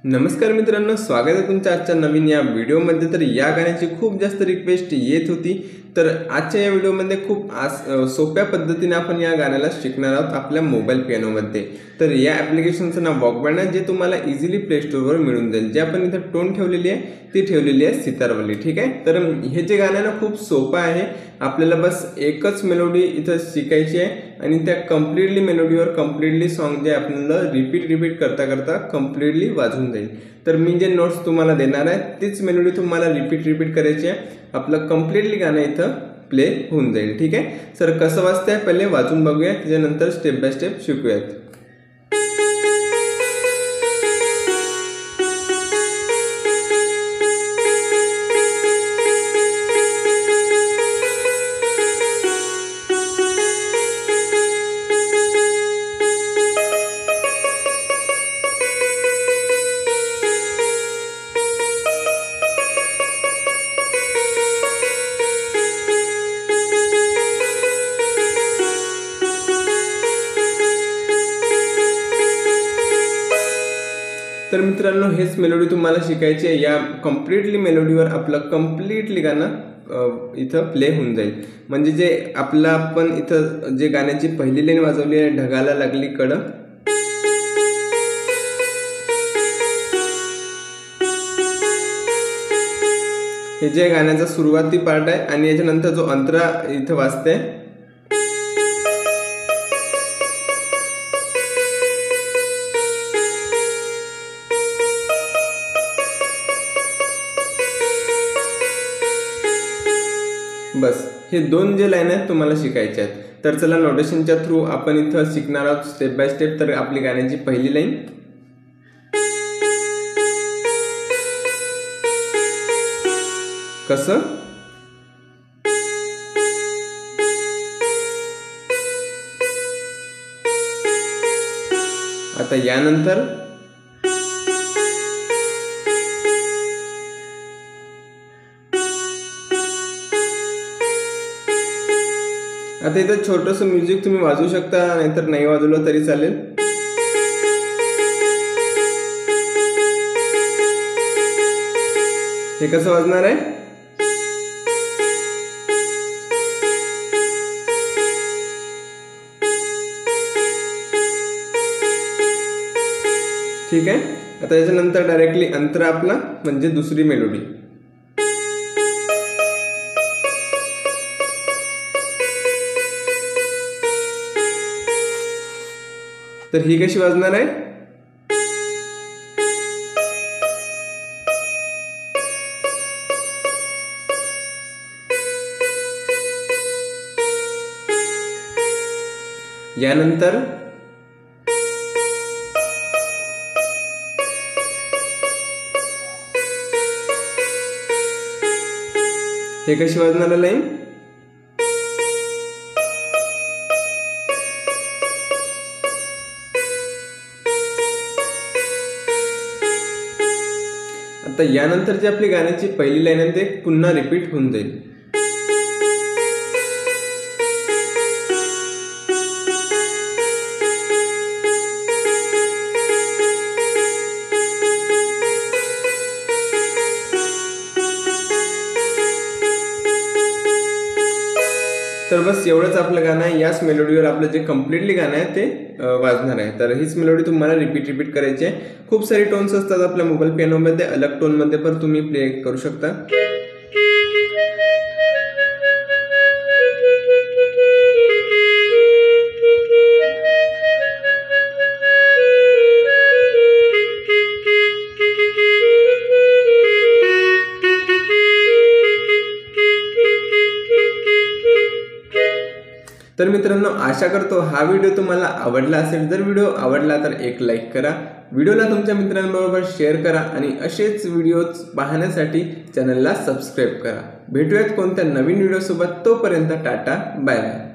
नमस्कार मित्रांनो, स्वागत आहे तुमच्या आजच्या नवीन या व्हिडिओमध्ये। तर या गाण्याची खूप जास्त रिक्वेस्ट येत होती, तर आजच्या या व्हिडिओमध्ये खूप सोप्या पद्धतीने आपण या गाण्याला शिकणार आहोत आपल्या मोबाईल पियानोमध्ये। तर या ॲप्लिकेशनचं नाव वॉकबँड आहे, जे तुम्हाला इझिली प्ले स्टोरवर मिळून जाईल। जे आपण इथं टोन ठेवलेली आहे ती ठेवलेली आहे सितारवाली, ठीक आहे। तर हे जे गाणं ना खूप सोपं आहे, आपल्याला बस एकच मेलोडी इथं शिकायची आहे आणि त्या कम्प्लीटली मेलोडीवर कम्प्लीटली सॉन्ग जे आपल्याला रिपीट करता करता कम्प्लीटली वाजून जाईल। तर मी जे नोट्स तुम्हाला देणार आहे तीच मेलोडी तुम्हाला रिपीट करायची आहे, आपलं कम्प्लीटली गाणं इथं प्ले होऊन जाईल, ठीक आहे। सर कसं वाजतंय पहिले वाजून बघूया, त्याच्यानंतर स्टेप बाय स्टेप शिकूयात। तर मित्रांनो, हेच मेलोडी तुम्हाला शिकायची आहे। या कम्प्लीटली मेलोडीवर आपलं कम्प्लीटली गाणं इथं प्ले होऊन जाईल। म्हणजे जे आपलं आपण इथं जे गाण्याची पहिली लाईन वाजवली आहे, ढगाला लागली कड, हे जे गाण्याचा सुरुवाती पार्ट आहे आणि याच्यानंतर जो अंतरा इथं वाजते बस हे दोन जे लाईन आहेत तुम्हाला शिकायचे आहेत। तर चला नोटेशनच्या थ्रू आपण इथं शिकणार आहोत स्टेप बाय स्टेप। तर आपली गाण्याची पहिली लाईन, कसं आता यानंतर आता इथं छोटंसं म्युझिक तुम्ही वाजवू शकता, नाहीतर नाही वाजवलं तरी चालेल। हे कसं वाजणार आहे, ठीक आहे। आता याच्यानंतर डायरेक्टली अंतरा आपला म्हणजे दुसरी मेलोडी, तर ही कशी वाजणार आहे, यानंतर हे कशी वाजणार आहे लाईन, आता यानंतर जी आपली गाण्याची पहिली लाईन आहे ते पुन्हा रिपीट होऊन जाईल। तर बस एवढंच आपलं गाणं आहे। याच मेलोडीवर आपलं जे कम्प्लीटली गाणं आहे ते वाजणार आहे। तर हीच मेलोडी तुम्हाला रिपीट करायची आहे। खूप सारी टोन्स असतात आपल्या मोबाईल पियानोमध्ये, अलग टोनमध्ये पण तुम्ही प्ले करू शकता। तर मित्रांनो, आशा करतो हा व्हिडिओ तुम्हाला आवडला असेल। जर व्हिडिओ आवडला तर एक लाईक करा, व्हिडिओला तुमच्या मित्रांबरोबर शेअर करा आणि असेच व्हिडिओज पाहण्यासाठी चॅनलला सबस्क्राईब करा। भेटूयात कोणत्या नवीन व्हिडिओसोबत, तोपर्यंत टाटा बाय बाय।